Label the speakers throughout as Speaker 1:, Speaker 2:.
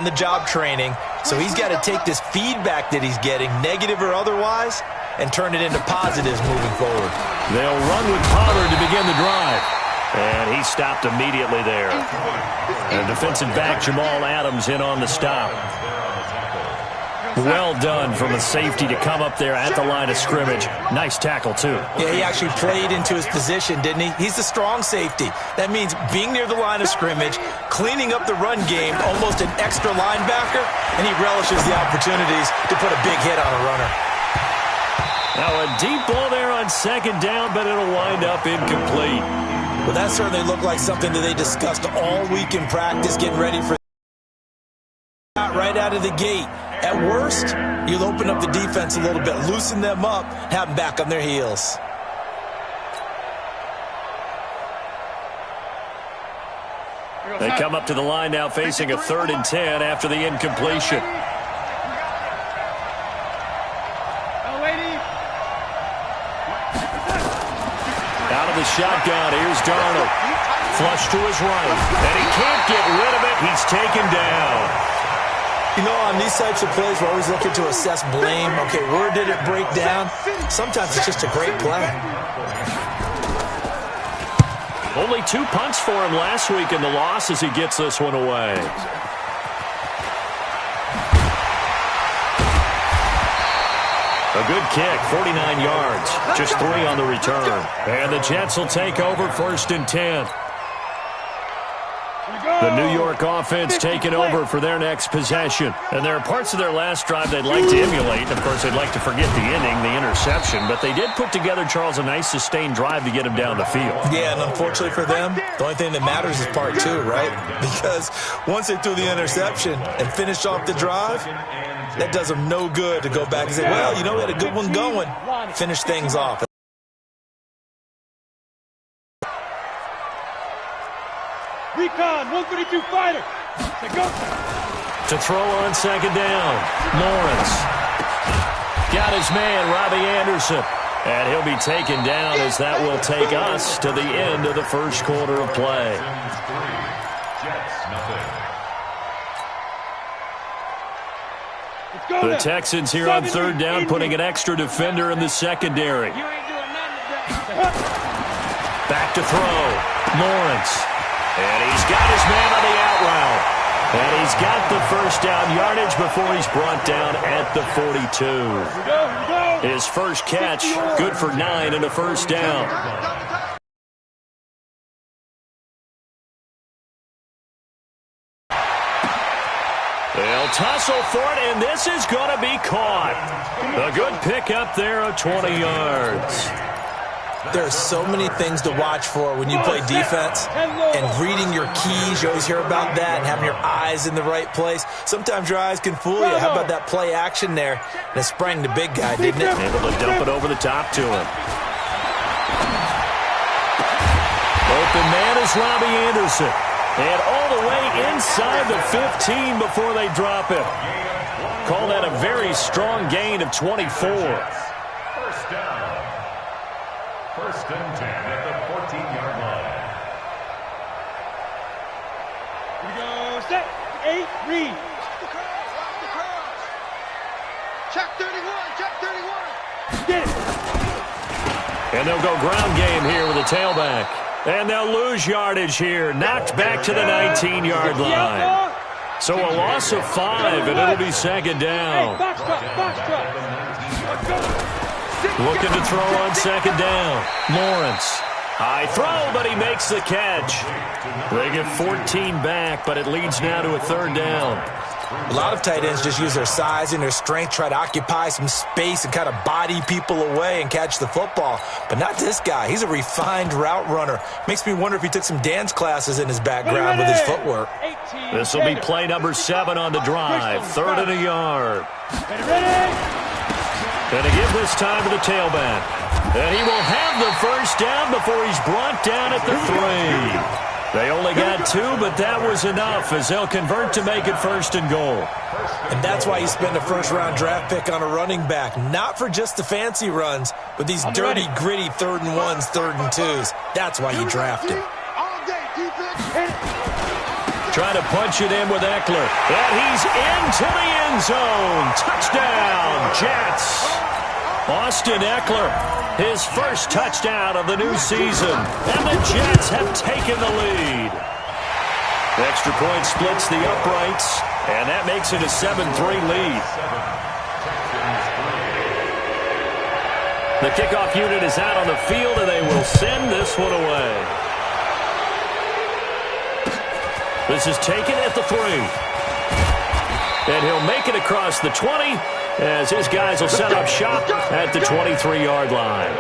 Speaker 1: the job training, so he's got to take this feedback that he's getting, negative or otherwise, and turn it into positives moving forward.
Speaker 2: They'll run with Pollard to begin the drive. And he stopped immediately there. And defensive back Jamal Adams in on the stop. Well done from a safety to come up there at the line of scrimmage. Nice tackle, too.
Speaker 1: Yeah, he actually played into his position, didn't he? He's the strong safety. That means being near the line of scrimmage, cleaning up the run game, almost an extra linebacker, and he relishes the opportunities to put a big hit on a runner.
Speaker 2: Now a deep ball there on second down, but it'll wind up incomplete.
Speaker 1: Well, that certainly looked like something that they discussed all week in practice, getting ready for right out of the gate. At worst, you'll open up the defense a little bit, loosen them up, have them back on their heels.
Speaker 2: They come up to the line now facing a 3rd and 10 after the incompletion. Out of the shotgun, here's Darnold. Flush to his right, and he can't get rid of it. He's taken down.
Speaker 1: You know, on these types of plays, we're always looking to assess blame. Okay, where did it break down? Sometimes it's just a great play.
Speaker 2: Only 2 punts for him last week in the loss as he gets this one away. A good kick, 49 yards, just 3 on the return. And the Jets will take over 1st and 10. The New York offense taking over for their next possession. And there are parts of their last drive they'd like to emulate. And, of course, they'd like to forget the inning, the interception. But they did put together, Charles, a nice sustained drive to get him down the field.
Speaker 1: Yeah, and unfortunately for them, the only thing that matters is part 2, right? Because once they threw the interception and finished off the drive, that does them no good to go back and say, well, you know, we had a good one going. Finish things off.
Speaker 3: Recon, 132 fighter. Go.
Speaker 2: To throw on second down, Lawrence. Got his man, Robbie Anderson. And he'll be taken down as that will take us to the end of the first quarter of play. The Texans here on 3rd down, putting an extra defender in the secondary. Back to throw, Lawrence. And he's got his man on the out route. And he's got the first down yardage before he's brought down at the 42. His first catch, good for 9 and a first down. They'll tussle for it, and this is going to be caught. A good pickup there of 20 yards.
Speaker 1: There are so many things to watch for when you play defense, and reading your keys, you always hear about that, and having your eyes in the right place. Sometimes your eyes can fool you. How about that play action there? And it sprang the big guy, didn't it?
Speaker 2: Able to dump it over the top to him. Open man is Robbie Anderson. And all the way inside the 15 before they drop him. Call that a very strong gain of 24.
Speaker 4: First down. 1st and 10 at the 14-yard line.
Speaker 3: We go set, 8, read.
Speaker 5: Check 31, check 31.
Speaker 3: Get it.
Speaker 2: And they'll go ground game here with a tailback. And they'll lose yardage here. Knocked back to the 19-yard line. So a loss of 5, and it'll be 2nd down. Looking to throw on 2nd down. Lawrence. High throw, but he makes the catch. They get 14 back, but it leads now to a 3rd down.
Speaker 1: A lot of tight ends just use their size and their strength, try to occupy some space and kind of body people away and catch the football. But not this guy. He's a refined route runner. Makes me wonder if he took some dance classes in his background with his footwork.
Speaker 2: This will be play number 7 on the drive. 3rd and a yard. And to give this time to the tailback. And he will have the first down before he's brought down at the 3. They only got 2, but that was enough as they'll convert to make it 1st and goal.
Speaker 1: And that's why you spend a first-round draft pick on a running back. Not for just the fancy runs, but these dirty, gritty 3rd and 1s, 3rd and 2s. That's why you draft him.
Speaker 5: All day, defense.
Speaker 2: Trying to punch it in with Eckler. And he's into the end zone. Touchdown, Jets. Austin Eckler, his first touchdown of the new season. And the Jets have taken the lead. The extra point splits the uprights, and that makes it a 7-3 lead. The kickoff unit is out on the field, and they will send this one away. This is taken at the 3. And he'll make it across the 20 as his guys will set up shop at the 23-yard line.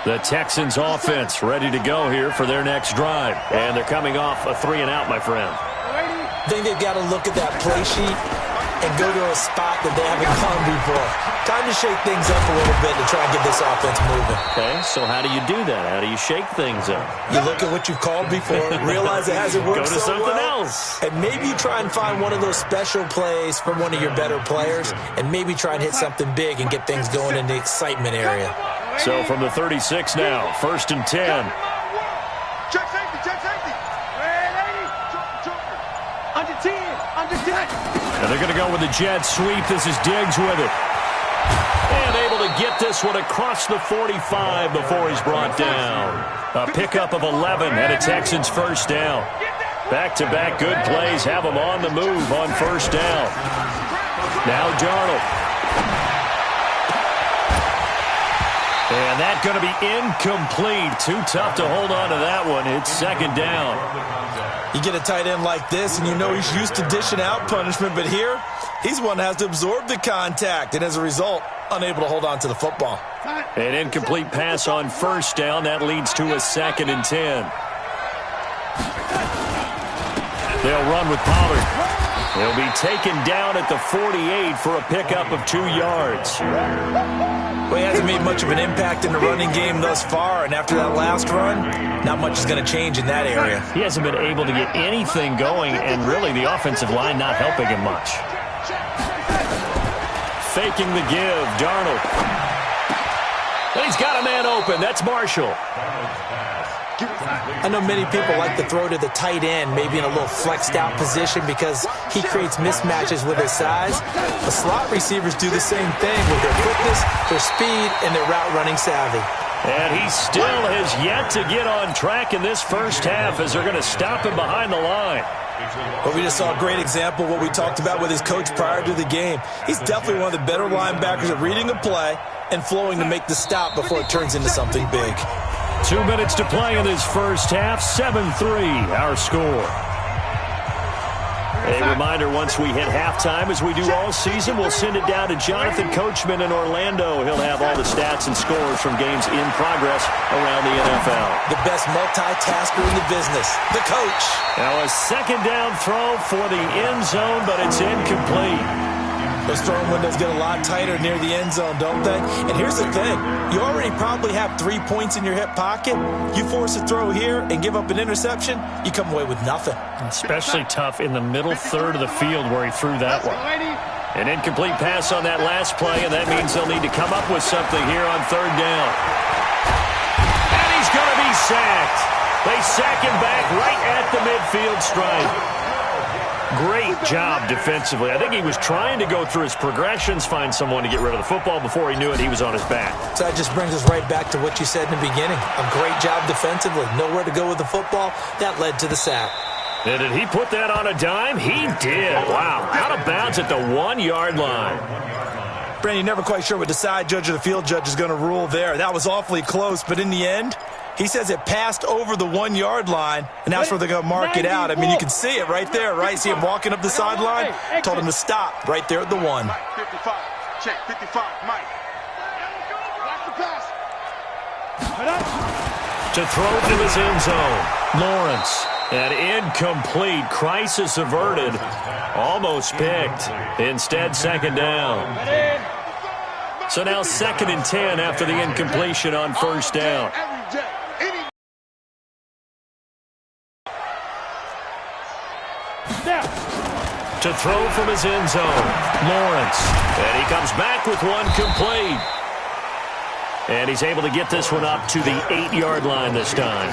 Speaker 2: The Texans offense ready to go here for their next drive. And they're coming off a 3-and-out, my friend.
Speaker 1: I think they've got to look at that play sheet and go to a spot that they haven't gone before. Time to shake things up a little bit to try and get this offense moving.
Speaker 2: Okay, so how do you do that? How do you shake things up?
Speaker 1: You look at what you've called before, realize it hasn't worked
Speaker 2: so well. Go to something else.
Speaker 1: And maybe you try and find one of those special plays from one of your better players, and maybe try and hit something big and get things going in the excitement area.
Speaker 2: So from the 36 now, 1st and 10.
Speaker 5: Check safety, check safety. Under 10, under 10.
Speaker 2: And they're going to go with the jet sweep. This is Diggs with it. And able to get this one across the 45 before he's brought down. A pickup of 11 and a Texans first down. Back-to-back good plays have them on the move on first down. Now Darnold. And that's going to be incomplete. Too tough to hold on to that one. It's 2nd down.
Speaker 1: You get a tight end like this, and you know he's used to dishing out punishment, but here, he's one that has to absorb the contact, and as a result, unable to hold on to the football.
Speaker 2: An incomplete pass on first down. That leads to a 2nd and 10. They'll run with Pollard. He'll be taken down at the 48 for a pickup of 2 yards.
Speaker 1: Well, he hasn't made much of an impact in the running game thus far, and after that last run, not much is going to change in that area.
Speaker 2: He hasn't been able to get anything going, and really the offensive line not helping him much. Faking the give, Darnold. And he's got a man open. That's Marshall.
Speaker 1: I know many people like to throw to the tight end, maybe in a little flexed out position because he creates mismatches with his size. The slot receivers do the same thing with their quickness, their speed, and their route running savvy.
Speaker 2: And he still has yet to get on track in this first half as they're going to stop him behind the line.
Speaker 1: Well, we just saw a great example of what we talked about with his coach prior to the game. He's definitely one of the better linebackers at reading a play and flowing to make the stop before it turns into something big.
Speaker 2: 2 minutes to play in this first half. 7-3, our score. A reminder, once we hit halftime, as we do all season, we'll send it down to Jonathan Coachman in Orlando. He'll have all the stats and scores from games in progress around the NFL.
Speaker 1: The best multitasker in the business, the coach.
Speaker 2: Now a 2nd down throw for the end zone, but it's incomplete.
Speaker 1: Those throwing windows get a lot tighter near the end zone, don't they? And here's the thing. You already probably have 3 points in your hip pocket. You force a throw here and give up an interception, you come away with nothing.
Speaker 2: Especially tough in the middle third of the field where he threw that one. An incomplete pass on that last play, and that means they'll need to come up with something here on 3rd down. And he's going to be sacked. They sack him back right at the midfield stripe. Great job defensively. I think he was trying to go through his progressions, find someone to get rid of the football. Before he knew it, he was on his back.
Speaker 1: So that just brings us right back to what you said in the beginning. A great job defensively. Nowhere to go with the football. That led to the sack.
Speaker 2: And did he put that on a dime? He did. Wow. Out of bounds at the 1-yard line.
Speaker 1: Brandon, you're never quite sure what the side judge or the field judge is going to rule there. That was awfully close, but in the end, he says it passed over the 1-yard line, and that's where they're going to mark it out. I mean, you can see it right there, right? See him walking up the sideline? Told him to stop right there at the 1.
Speaker 5: 55, check, 55, Mike. Watch the pass.
Speaker 2: To throw to his end zone, Lawrence. An incomplete, crisis averted, almost picked. Instead, 2nd down. So now 2nd and 10 after the incompletion on first down. To throw from his end zone, Lawrence. And he comes back with one complete. And he's able to get this one up to the 8-yard line this time.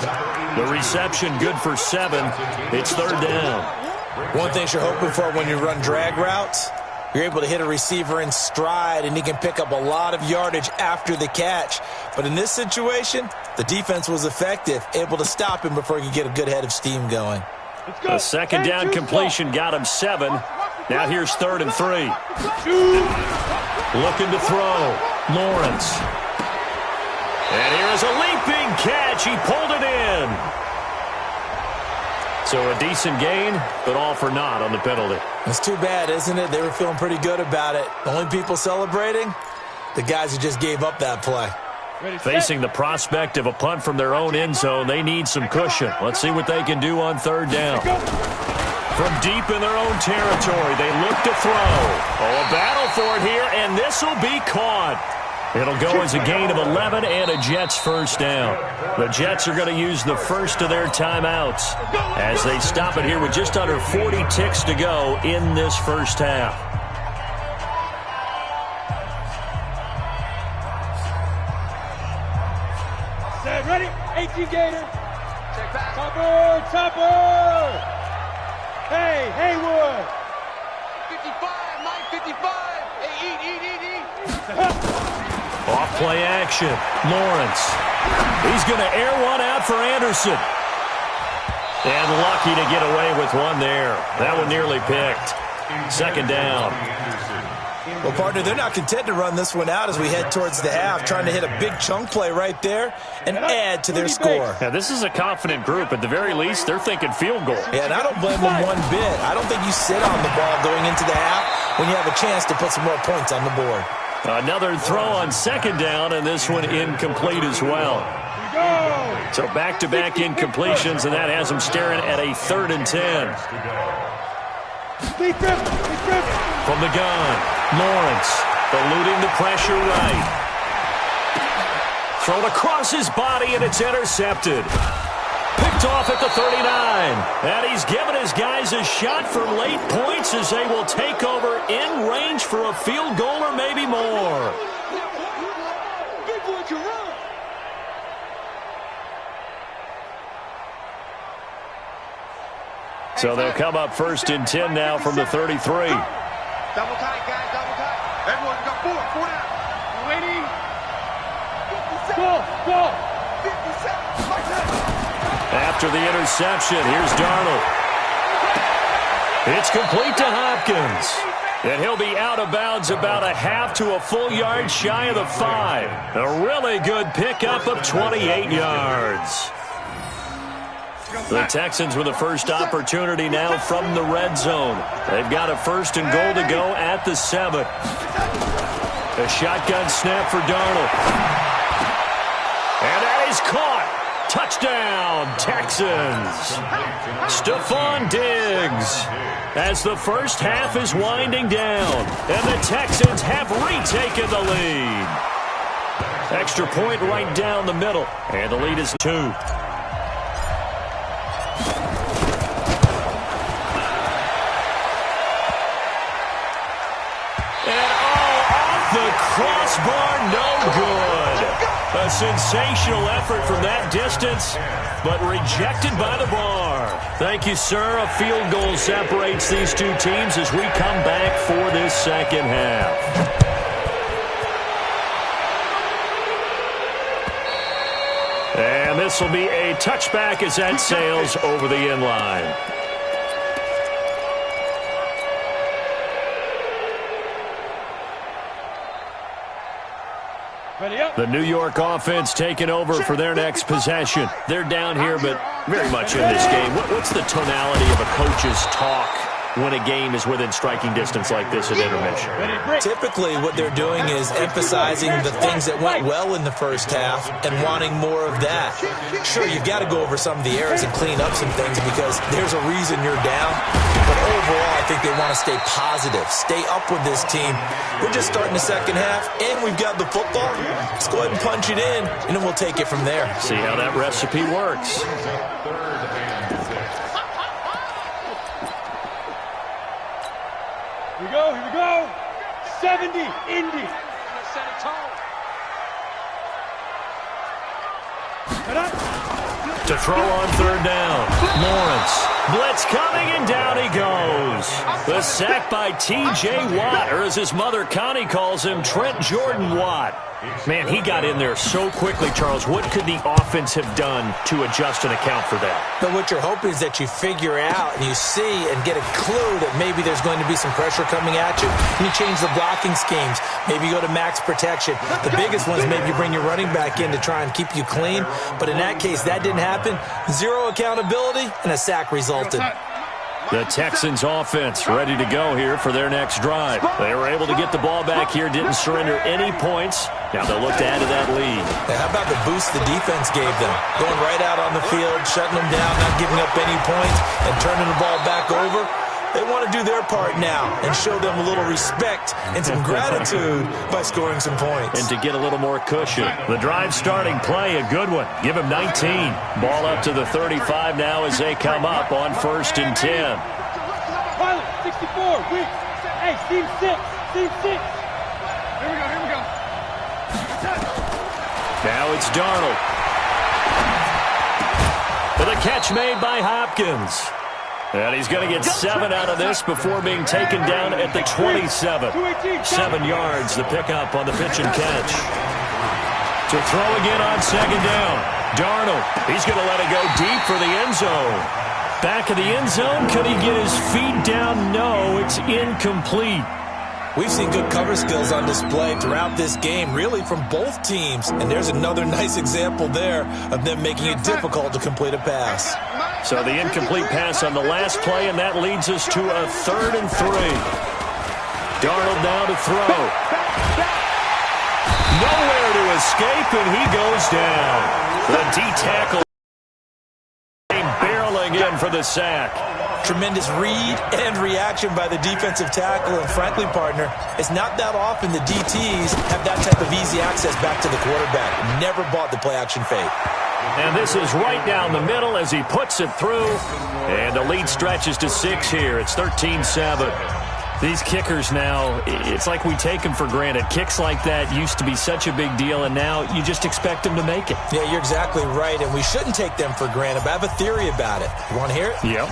Speaker 2: The reception good for 7. It's 3rd down.
Speaker 1: One thing you're hoping for when you run drag routes, you're able to hit a receiver in stride, and he can pick up a lot of yardage after the catch. But in this situation, the defense was effective, able to stop him before he could get a good head of steam going.
Speaker 2: The 2nd down completion got him 7. Now here's 3rd and 3. Looking to throw. Lawrence. And here is a leaping catch. He pulled it in. So a decent gain, but all for naught on the penalty.
Speaker 1: It's too bad, isn't it? They were feeling pretty good about it. The only people celebrating, the guys who just gave up that play.
Speaker 2: Facing the prospect of a punt from their own end zone, they need some cushion. Let's see what they can do on 3rd down. From deep in their own territory, they look to throw. Oh, a battle for it here, and this will be caught. It'll go as a gain of 11 and a Jets 1st down. The Jets are going to use the first of their timeouts as they stop it here with just under 40 ticks to go in this first half.
Speaker 3: Set, ready? 18 Gator. Topper. Hey, Haywood.
Speaker 5: 55, Mike, 55. Hey, eat.
Speaker 2: Off play action. Lawrence. He's going to air one out for Anderson. And lucky to get away with one there. That one nearly picked. 2nd down.
Speaker 1: Well, partner, they're not content to run this one out as we head towards the half, trying to hit a big chunk play right there and add to their score.
Speaker 2: Now, this is a confident group. At the very least, they're thinking field goal.
Speaker 1: Yeah, and I don't blame them one bit. I don't think you sit on the ball going into the half when you have a chance to put some more points on the board.
Speaker 2: Another throw on 2nd down, and this one incomplete as well. So back-to-back incompletions, and that has them staring at a 3rd and 10. From the gun, Lawrence eluding the pressure right. Thrown across his body, and it's intercepted. Picked off at the 39. And he's given his guys a shot for late points as they will take over in range for a field goal or maybe more. So they'll come up 1st and 10 now from the 33.
Speaker 5: Double tight, guys, double tight. Everyone got 4 down.
Speaker 3: Waiting. Go.
Speaker 5: 57.
Speaker 2: After the interception, here's Darnold. It's complete to Hopkins. And he'll be out of bounds about a half to a full yard shy of the 5. A really good pickup of 28 yards. The Texans with the first opportunity now from the red zone. They've got a 1st and goal to go at the 7. A shotgun snap for Darnold. And that is caught. Touchdown, Texans. Stephon Diggs. As the first half is winding down, and the Texans have retaken the lead. Extra point right down the middle, and the lead is 2. The crossbar, no good. A sensational effort from that distance, but rejected by the bar. Thank you, sir. A field goal separates these two teams as we come back for this second half. And this will be a touchback as that sails over the end line. The New York offense taking over for their next possession. They're down here, but very much in this game. What's the tonality of a coach's talk when a game is within striking distance like this at intermission?
Speaker 1: Typically, what they're doing is emphasizing the things that went well in the first half and wanting more of that. Sure, you've got to go over some of the errors and clean up some things because there's a reason you're down. But overall, I think they want to stay positive, stay up with this team. We're just starting the second half, and we've got the football. Let's go ahead and punch it in, and then we'll take it from there.
Speaker 2: See how that recipe works.
Speaker 3: Here we go. 70, Indy.
Speaker 2: To throw on third down, Lawrence. Blitz coming, and down he goes. The sack by T.J. Watt, or as his mother Connie calls him, Trent Jordan Watt. Man, he got in there so quickly, Charles. What could the offense have done to adjust and account for that?
Speaker 1: But what you're hoping is that you figure out and you see and get a clue that maybe there's going to be some pressure coming at you, and you change the blocking schemes. Maybe you go to max protection. The biggest one is maybe you bring your running back in to try and keep you clean. But in that case, that didn't happen. Zero accountability, and a sack resulted.
Speaker 2: The Texans offense ready to go here for their next drive. They were able to get the ball back here, didn't surrender any points. Now they'll look to add to that lead.
Speaker 1: Hey, how about the boost the defense gave them? Going right out on the field, shutting them down, not giving up any points, and turning the ball back over. They want to do their part now and show them a little respect and some gratitude by scoring some points.
Speaker 2: And to get a little more cushion. The drive starting play, a good one. Give him 19. Ball up to the 35 now as they come up on 1st and 10.
Speaker 3: Pilot, 64, weak. Hey, team 6, team 6. Here we go.
Speaker 2: Now it's Darnold. For the catch made by Hopkins. And he's going to get 7 out of this before being taken down at the 27. 7 yards, the pickup on the pitch and catch. To throw again on 2nd down. Darnold, he's going to let it go deep for the end zone. Back of the end zone, could he get his feet down? No, it's incomplete.
Speaker 1: We've seen good cover skills on display throughout this game, really from both teams. And there's another nice example there of them making it difficult to complete a pass.
Speaker 2: So the incomplete pass on the last play, and that leads us to a 3rd and 3. Darnold now to throw. Nowhere to escape, and he goes down. The D-tackle came barreling in for the sack.
Speaker 1: Tremendous read and reaction by the defensive tackle, and frankly, partner, it's not that often the DTs have that type of easy access back to the quarterback. Never bought the play-action fake.
Speaker 2: And this is right down the middle as he puts it through. And the lead stretches to 6 here. It's 13-7. These kickers now, it's like we take them for granted. Kicks like that used to be such a big deal, and now you just expect them to make it.
Speaker 1: Yeah, you're exactly right, and we shouldn't take them for granted, but I have a theory about it. You want to hear it?
Speaker 2: Yep.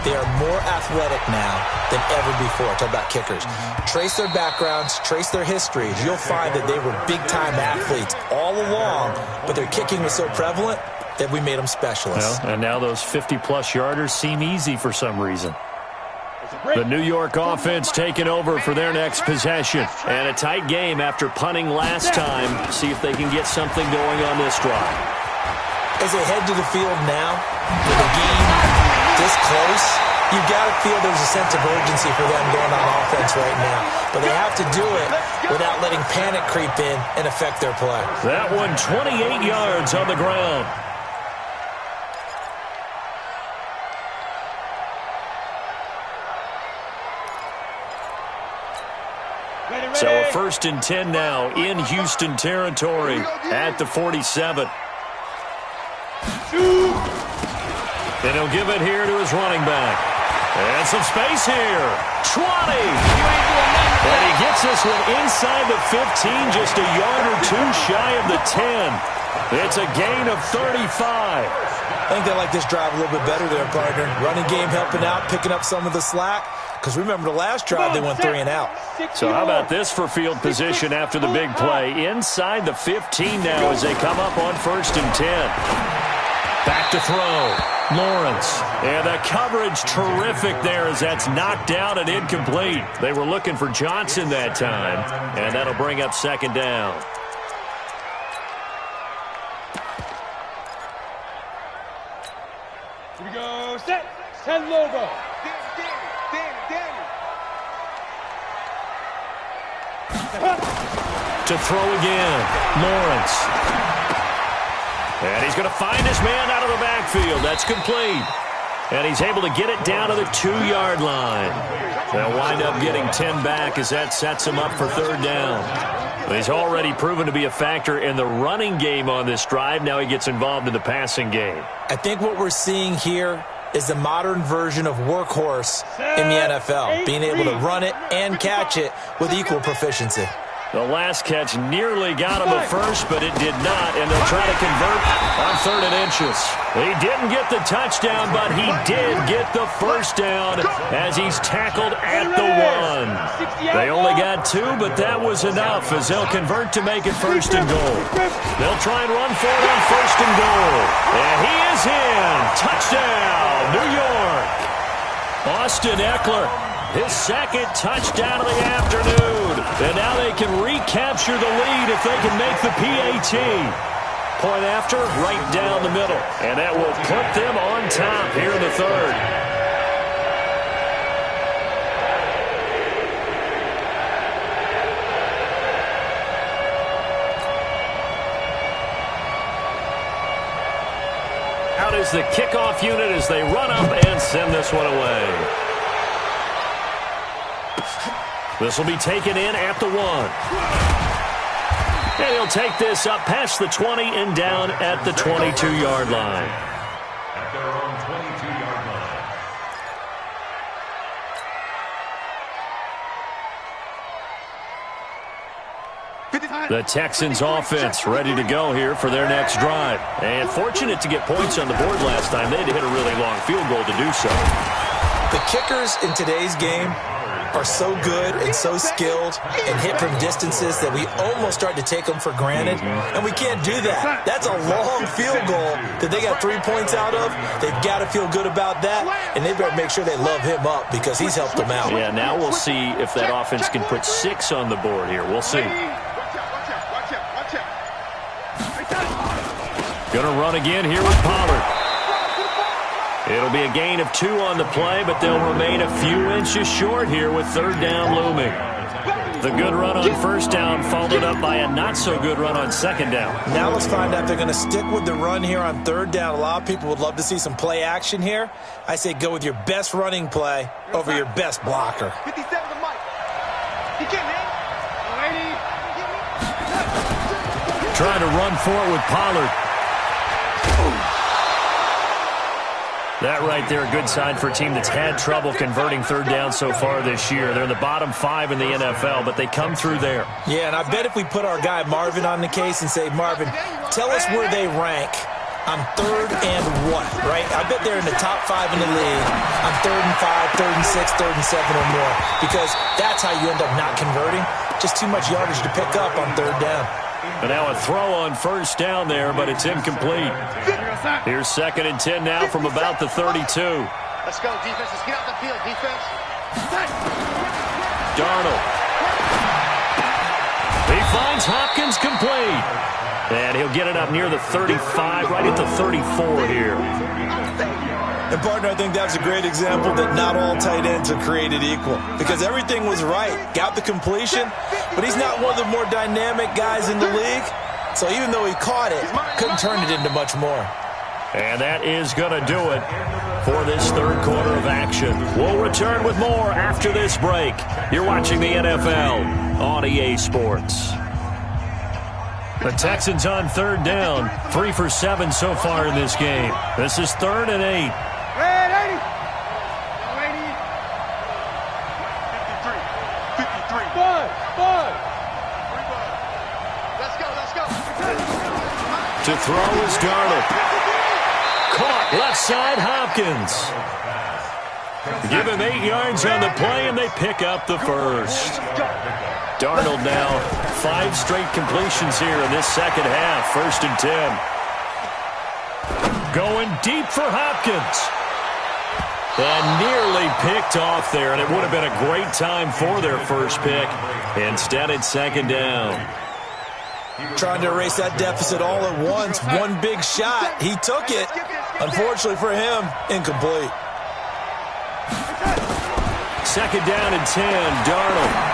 Speaker 1: They are more athletic now than ever before. Talk about kickers. Trace their backgrounds, trace their histories. You'll find that they were big-time athletes all along, but their kicking was so prevalent that we made them specialists.
Speaker 2: Well, and now those 50-plus yarders seem easy for some reason. The New York offense taking over for their next possession. And a tight game after punting last time. See if they can get something going on this drive.
Speaker 1: As they head to the field now, with the game this close, you've got to feel there's a sense of urgency for them going on offense right now. But they have to do it without letting panic creep in and affect their play.
Speaker 2: That one 28 yards on the ground. So a 1st and 10 now in Houston territory at the 47. And he'll give it here to his running back. And some space here. 20. And he gets this one inside the 15, just a yard or 2 shy of the 10. It's a gain of 35.
Speaker 1: I think they like this drive a little bit better there, partner. Running game helping out, picking up some of the slack. Because remember, the last drive, they went 3 and out.
Speaker 2: So how about this for field position after the big play? Inside the 15 now as they come up on 1st and 10. Back to throw. Lawrence. And the coverage terrific there as that's knocked down and incomplete. They were looking for Johnson that time. And that'll bring up 2nd down.
Speaker 3: Here we go, set. 10 Lobo.
Speaker 2: To throw again, Lawrence. And he's going to find his man out of the backfield. That's complete. And he's able to get it down to the 2-yard line. They'll wind up getting 10 back as that sets him up for 3rd down. He's already proven to be a factor in the running game on this drive. Now he gets involved in the passing game.
Speaker 1: I think what we're seeing here is the modern version of workhorse in the NFL, being able to run it and catch it with equal proficiency.
Speaker 2: The last catch nearly got him a first, but it did not, and they'll try to convert on 3rd and inches. He didn't get the touchdown, but he did get the first down as he's tackled at the 1. They only got 2, but that was enough as they'll convert to make it 1st and goal. They'll try and run for it on 1st and goal. And he is in. Touchdown, New York. Austin Eckler. His 2nd touchdown of the afternoon. And now they can recapture the lead if they can make the PAT. Point after, right down the middle. And that will put them on top here in the 3rd. Out is the kickoff unit as they run up and send this one away. This will be taken in at the 1. And he'll take this up past the 20 and down at the 22-yard line.
Speaker 4: At their own 22-yard line.
Speaker 2: The Texans offense ready to go here for their next drive. And fortunate to get points on the board last time. They had to hit a really long field goal to do so.
Speaker 1: The kickers in today's game are so good and so skilled and hit from distances that we almost start to take them for granted, and we can't do that. That's a long field goal that they got 3 points out of. They've got to feel good about that, and they better make sure they love him up because he's helped them out.
Speaker 2: Yeah, now we'll see if that offense can put 6 on the board here. We'll see. Gonna run again here with Pollard. It'll be a gain of 2 on the play, but they'll remain a few inches short here with 3rd down looming. The good run on 1st down followed up by a not-so-good run on 2nd down.
Speaker 1: Now let's find out if they're going to stick with the run here on 3rd down. A lot of people would love to see some play action here. I say go with your best running play over your best blocker.
Speaker 5: 57 to Mike. He getting in.
Speaker 2: Trying to run for it with Pollard. That right there, a good sign for a team that's had trouble converting 3rd down so far this year. They're in the bottom 5 in the NFL, but they come through there.
Speaker 1: Yeah, and I bet if we put our guy Marvin on the case and say, Marvin, tell us where they rank on 3rd and what, right? I bet they're in the top 5 in the league on 3rd and 5, 3rd and 6, 3rd and 7 or more, because that's how you end up not converting. Just too much yardage to pick up on 3rd down.
Speaker 2: And now a throw on 1st down there, but it's incomplete. Here's 2nd and 10 now from about the 32.
Speaker 5: Let's go, defense. Let's get out the field, defense.
Speaker 2: Darnold. He finds Hopkins complete. And he'll get it up near the 35, right at the 34 here.
Speaker 1: And, partner, I think that's a great example that not all tight ends are created equal, because everything was right. Got the completion, but he's not one of the more dynamic guys in the league. So even though he caught it, couldn't turn it into much more.
Speaker 2: And that is going to do it for this 3rd quarter of action. We'll return with more after this break. You're watching the NFL on EA Sports. The Texans on 3rd down, 3 for 7 so far in this game. This is 3rd and 8.
Speaker 5: Red 80. 53. 5. Let's go.
Speaker 2: To throw is Darnold. Caught left side Hopkins. Give him 8 yards on the play, and they pick up the 1st. Darnold now 5 straight completions here in this 2nd half. 1st and 10. Going deep for Hopkins. And nearly picked off there, and it would have been a great time for their first pick. Instead, it's 2nd down.
Speaker 1: Trying to erase that deficit all at once. One big shot. He took it. Unfortunately for him, incomplete.
Speaker 2: 2nd down and 10. Darnold.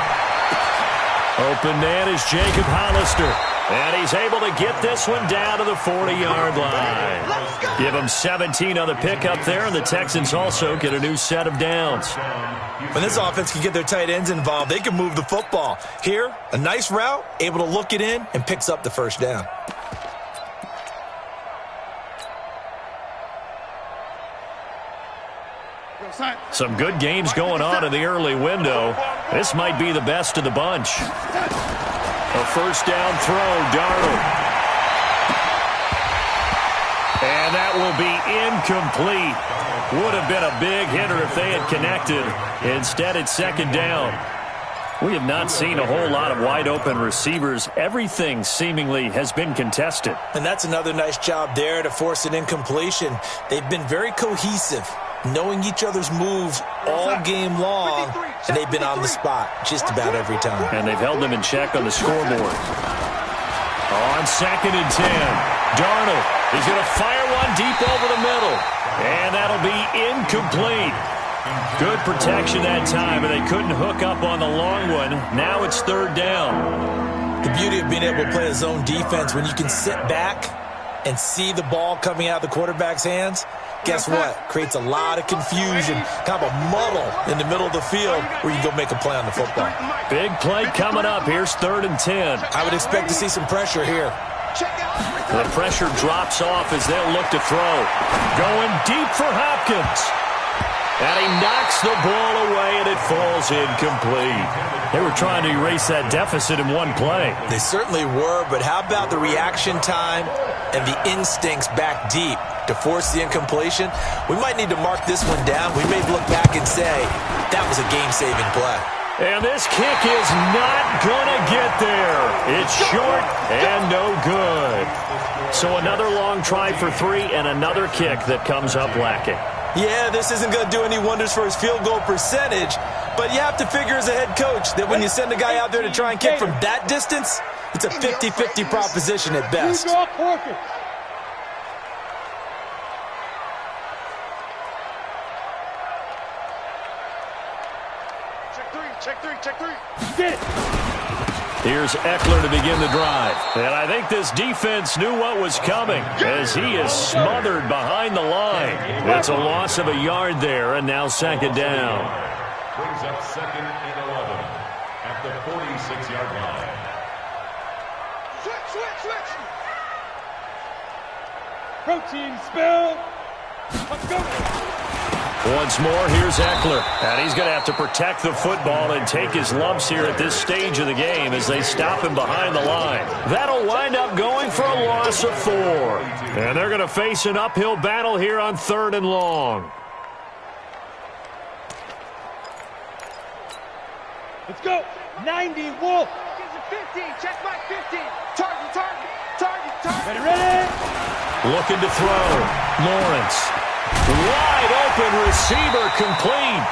Speaker 2: Open man is Jacob Hollister. And he's able to get this one down to the 40-yard line. Give him 17 on the pickup there, and the Texans also get a new set of downs.
Speaker 1: When this offense can get their tight ends involved, they can move the football. Here, a nice route, able to look it in, and picks up the 1st down.
Speaker 2: Some good games going on in the early window. This might be the best of the bunch. A first down throw, Darnold. And that will be incomplete. Would have been a big hitter if they had connected. Instead, it's second down. We have not seen a whole lot of wide-open receivers. Everything seemingly has been contested.
Speaker 1: And that's another nice job there to force an incompletion. They've been very cohesive, knowing each other's moves all game long, and they've been on the spot just about every time.
Speaker 2: And they've held them in check on the scoreboard. On 2nd and 10, Darnold is going to fire one deep over the middle, and that'll be incomplete. Good protection that time, and they couldn't hook up on the long one. Now it's third down.
Speaker 1: The beauty of being able to play a zone defense, when you can sit back and see the ball coming out of the quarterback's hands, guess what? Creates a lot of confusion, kind of a muddle in the middle of the field where you can go make a play on the football.
Speaker 2: Big play coming up. Here's 3rd and 10.
Speaker 1: I would expect to see some pressure here.
Speaker 2: The pressure drops off as they'll look to throw. Going deep for Hopkins. And he knocks the ball away, and it falls incomplete. They were trying to erase that deficit in one play.
Speaker 1: They certainly were, but how about the reaction time and the instincts back deep to force the incompletion? We might need to mark this one down. We may look back and say, that was a game-saving play.
Speaker 2: And this kick is not going to get there. It's short and no good. So another long try for 3 and another kick that comes up lacking.
Speaker 1: Yeah, this isn't going to do any wonders for his field goal percentage, but you have to figure as a head coach that when you send a guy out there to try and kick from that distance, it's a 50-50 proposition at best.
Speaker 5: Check three.
Speaker 3: Get it.
Speaker 2: Here's Eckler to begin the drive. And I think this defense knew what was coming as he is smothered behind the line. It's a loss of a yard there, and now second down.
Speaker 4: Brings up 2nd and 11 at the 46-yard line.
Speaker 5: Switch.
Speaker 3: Protein spill. Let's go.
Speaker 2: Once more, here's Eckler. And he's going to have to protect the football and take his lumps here at this stage of the game as they stop him behind the line. That'll wind up going for a loss of 4. And they're going to face an uphill battle here on 3rd and long.
Speaker 3: Let's go. 90, Wolf.
Speaker 5: 15, check back 15. Target.
Speaker 3: Ready.
Speaker 2: Looking to throw. Lawrence. Wide open receiver, complete.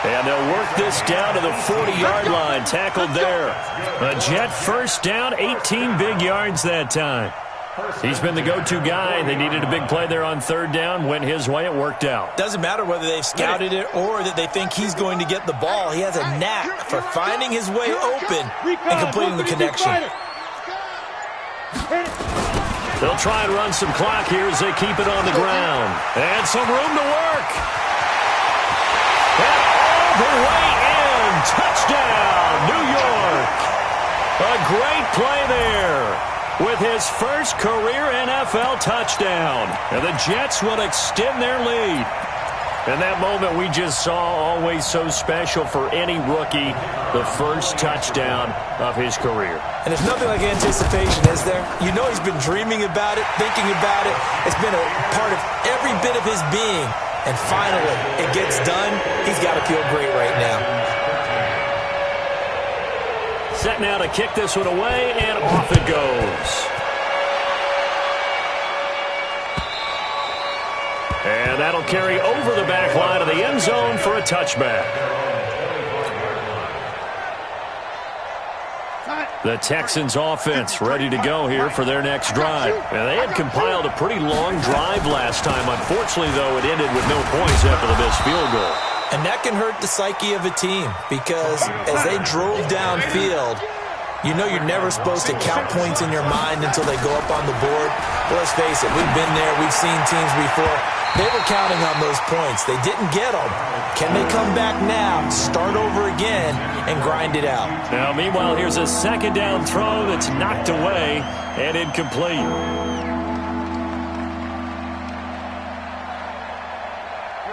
Speaker 2: And they'll work this down to the 40-yard line, tackled there. A Jet first down, 18 big yards that time. He's been the go-to guy. They needed a big play there on 3rd down. Went his way, it worked out.
Speaker 1: Doesn't matter whether they've scouted it or that they think he's going to get the ball. He has a knack for finding his way open and completing the connection.
Speaker 2: They'll try and run some clock here as they keep it on the ground. And some room to work. And all the way in. Touchdown, New York. A great play there with his first career NFL touchdown. And the Jets will extend their lead. And that moment we just saw, always so special for any rookie, the first touchdown of his career.
Speaker 1: And there's nothing like anticipation, is there? You know he's been dreaming about it, thinking about it. It's been a part of every bit of his being. And finally, it gets done. He's got to feel great right now.
Speaker 2: Set now to kick this one away, and off it goes. And that'll carry over the back line of the end zone for a touchback. The Texans offense ready to go here for their next drive. And they had compiled a pretty long drive last time. Unfortunately, though, it ended with no points after the missed field goal.
Speaker 1: And that can hurt the psyche of a team because as they drove downfield, you know you're never supposed to count points in your mind until they go up on the board. Well, let's face it, we've been there. We've seen teams before. They were counting on those points. They didn't get them. Can they come back now, start over again, and grind it out?
Speaker 2: Now, meanwhile, here's a second down throw that's knocked away and incomplete.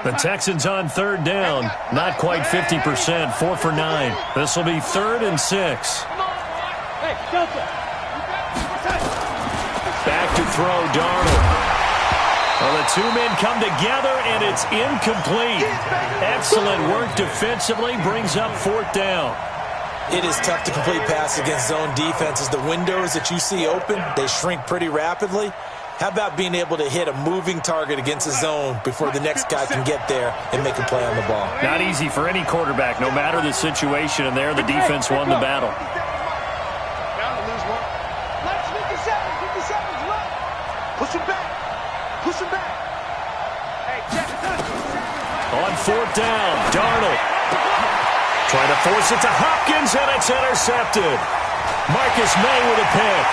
Speaker 2: The Texans on 3rd down, not quite 50%, 4 for 9. This will be 3rd and 6.
Speaker 3: Hey, Delta.
Speaker 2: Back to throw, Darnold. Well, the two men come together, and it's incomplete. Excellent work defensively, brings up 4th down.
Speaker 1: It is tough to complete passes against zone defenses. The windows that you see open, they shrink pretty rapidly. How about being able to hit a moving target against a zone before the next guy can get there and make a play on the ball?
Speaker 2: Not easy for any quarterback, no matter the situation, and there the defense won the battle.
Speaker 5: Push him back. Push him back.
Speaker 2: On 4th down, Darnold. Trying to force it to Hopkins, and it's intercepted. Marcus May with a pick.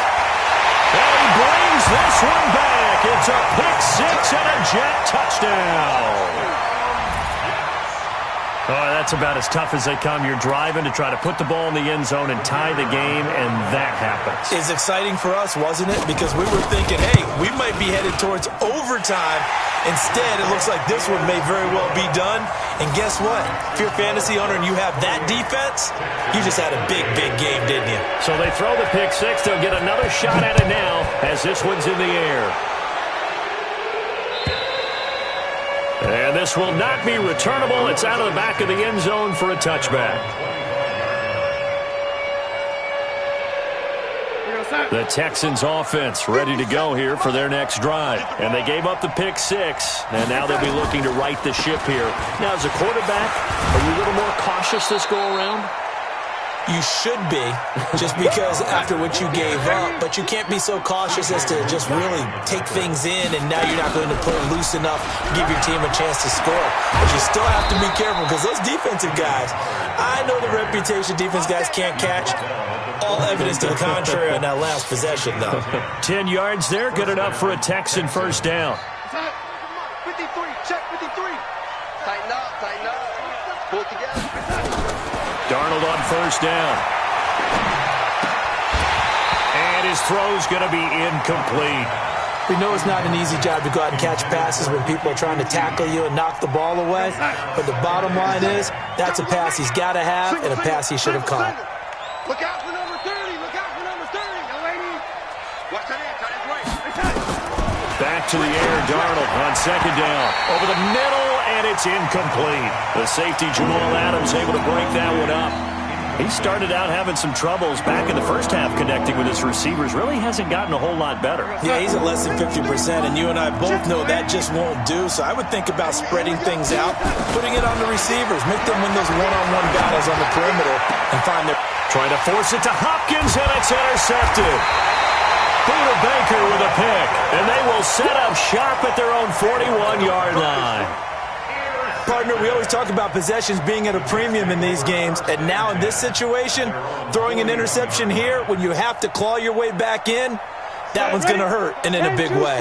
Speaker 2: And he brings this one back. It's a pick 6 and a Jet touchdown. Oh, that's about as tough as they come. You're driving to try to put the ball in the end zone and tie the game, and that happens.
Speaker 1: It's exciting for us, wasn't it? Because we were thinking, hey, we might be headed towards overtime. Instead, it looks like this one may very well be done. And guess what? If you're a fantasy owner and you have that defense, you just had a big, big game, didn't you?
Speaker 2: So they throw the pick 6. They'll get another shot at it now as this one's in the air. And this will not be returnable. It's out of the back of the end zone for a touchback. The Texans offense ready to go here for their next drive. And they gave up the pick 6, and now they'll be looking to right the ship here. Now, as a quarterback, are you a little more cautious this go around?
Speaker 1: You should be, just because after what you gave up, but you can't be so cautious as to just really take things in, and now you're not going to play loose enough to give your team a chance to score. But you still have to be careful, because those defensive guys, I know the reputation defense guys can't catch. All evidence to the contrary on that last possession, though.
Speaker 2: 10 yards there, good enough for a Texan first down.
Speaker 5: 53, check 53. Tighten up, pull it together.
Speaker 2: Darnold on first down. And his throw's going to be incomplete.
Speaker 1: We know it's not an easy job to go out and catch passes when people are trying to tackle you and knock the ball away. But the bottom line is, that's a pass he's got to have and a pass he should have caught.
Speaker 5: Look out for number 30. Look out for number 30. Young lady. Watch that end. Try right.
Speaker 2: Back to the air, Darnold on second down. Over the middle, and it's incomplete. The safety, Jamal Adams, able to break that one up. He started out having some troubles back in the first half connecting with his receivers. Really hasn't gotten a whole lot better.
Speaker 1: Yeah, he's at less than 50%, and you and I both know that just won't do. So I would think about spreading things out, putting it on the receivers, make them win those one-on-one battles on the perimeter, and find their...
Speaker 2: Trying to force it to Hopkins, and it's intercepted. Buda Baker with a pick, and they will set up shop at their own 41-yard line.
Speaker 1: Partner, we always talk about possessions being at a premium in these games, and now in this situation, throwing an interception here when you have to claw your way back in, that one's going to hurt, and in a big way.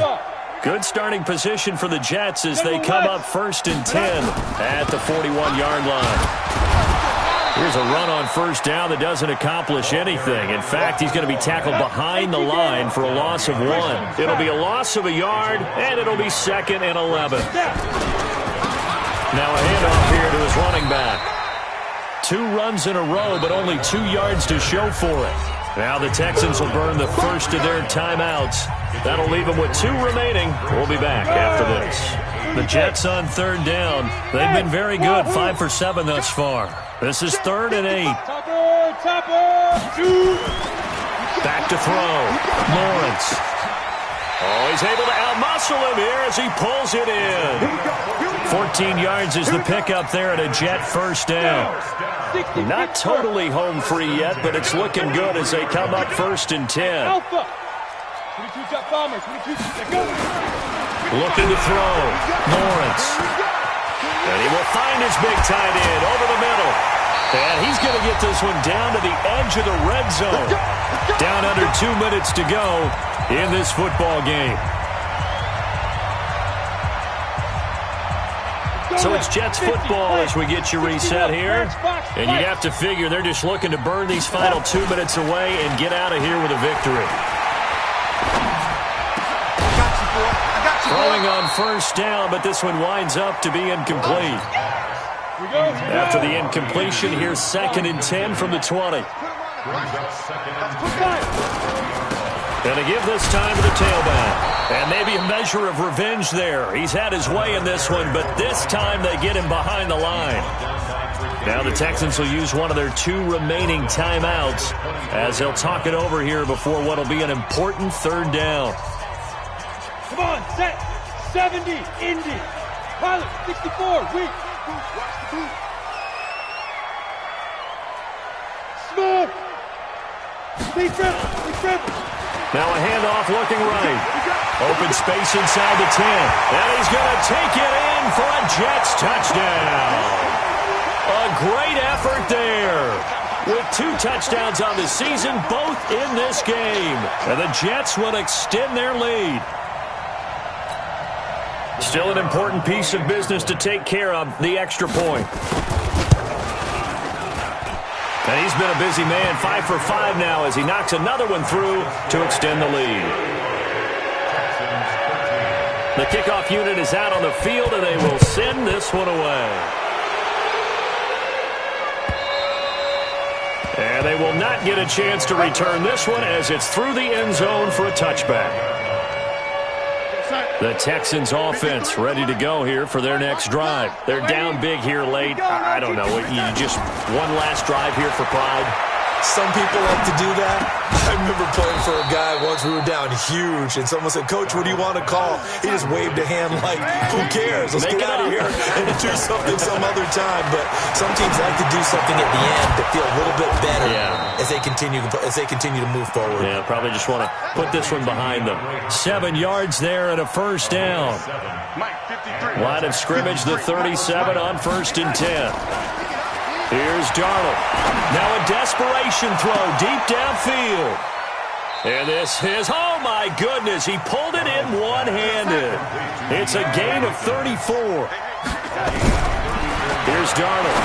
Speaker 2: Good starting position for the Jets as they come up 1st and 10 at the 41-yard line. Here's a run on first down that doesn't accomplish anything. In fact, he's going to be tackled behind the line for a loss of 1. It'll be a loss of a yard, and it'll be 2nd and 11. Now a handoff here to his running back. 2 runs in a row, but only 2 yards to show for it. Now the Texans will burn the first of their timeouts. That'll leave them with 2 remaining. We'll be back after this. The Jets on 3rd down. They've been very good, 5 for 7 thus far. This is 3rd and 8. Back to throw. Lawrence. Oh, he's able to outmuscle him here as he pulls it in. 14 yards is the pickup there at a Jet first down. Not totally home free yet, but it's looking good as they come up 1st and 10. Looking to throw. Lawrence. And he will find his big tight end over the middle. And he's going to get this one down to the edge of the red zone. Down under 2 minutes to go in this football game. So it's Jets football as we get you reset here. And you have to figure they're just looking to burn these final 2 minutes away and get out of here with a victory. Throwing on first down, but this one winds up to be incomplete. After the incompletion, here's 2nd and 10 from the 20.
Speaker 4: brings up second and
Speaker 3: Quick
Speaker 4: 10.
Speaker 3: time.
Speaker 2: Going to give this time to the tailback. And maybe a measure of revenge there. He's had his way in this one, but this time they get him behind the line. Now the Texans will use one of their 2 remaining timeouts as they'll talk it over here before what will be an important 3rd down.
Speaker 3: Come on, set. 70, Indy. Pilot, 64, weak. Watch the boot. Smooth. Big dribble.
Speaker 2: Now a handoff looking right. Open space inside the 10. And he's going to take it in for a Jets touchdown. A great effort there. With 2 touchdowns on the season, both in this game. And the Jets will extend their lead. Still an important piece of business to take care of, the extra point. And he's been a busy man, 5 for 5 now as he knocks another one through to extend the lead. The kickoff unit is out on the field, and they will send this one away. And they will not get a chance to return this one as it's through the end zone for a touchback. The Texans offense ready to go here for their next drive. They're down big here late. I don't know. You just one last drive here for pride.
Speaker 1: Some people like to do that. I remember playing for a guy once. We were down huge, and someone said, "Coach, what do you want to call?" He just waved a hand like, "Who cares? Let's get out of here and do something some other time." But some teams like to do something at the end to feel a little bit better as they continue to move forward.
Speaker 2: Yeah, probably just want to put this one behind them. 7 yards there and a first down. Line of scrimmage, the 37 on 1st and 10. Here's Darnold. Now a desperation throw deep downfield. And this is, oh my goodness, he pulled it in one-handed. It's a gain of 34. Here's Darnold.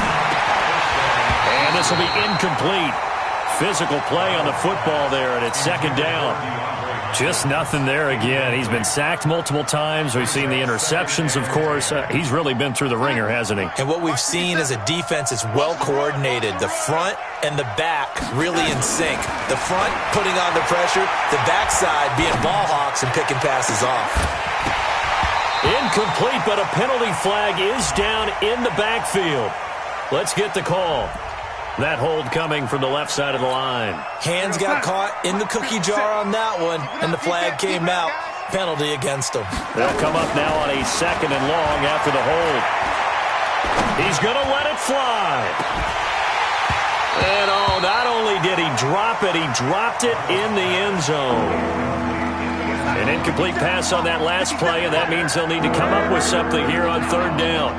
Speaker 2: And this will be incomplete. Physical play on the football there, and it's 2nd down. Just nothing there again. He's been sacked multiple times. We've seen the interceptions, of course. He's really been through the ringer, hasn't he?
Speaker 1: And what we've seen is a defense is well coordinated. The front and the back really in sync. The front putting on the pressure, the backside being ball hawks and picking passes off.
Speaker 2: Incomplete, but a penalty flag is down in the backfield. Let's get the call. That hold coming from the left side of the line.
Speaker 1: Hands got caught in the cookie jar on that one, and the flag came out. Penalty against him.
Speaker 2: They'll come up now on a 2nd and long after the hold. He's going to let it fly. And not only did he drop it, he dropped it in the end zone. An incomplete pass on that last play, and that means they'll need to come up with something here on 3rd down.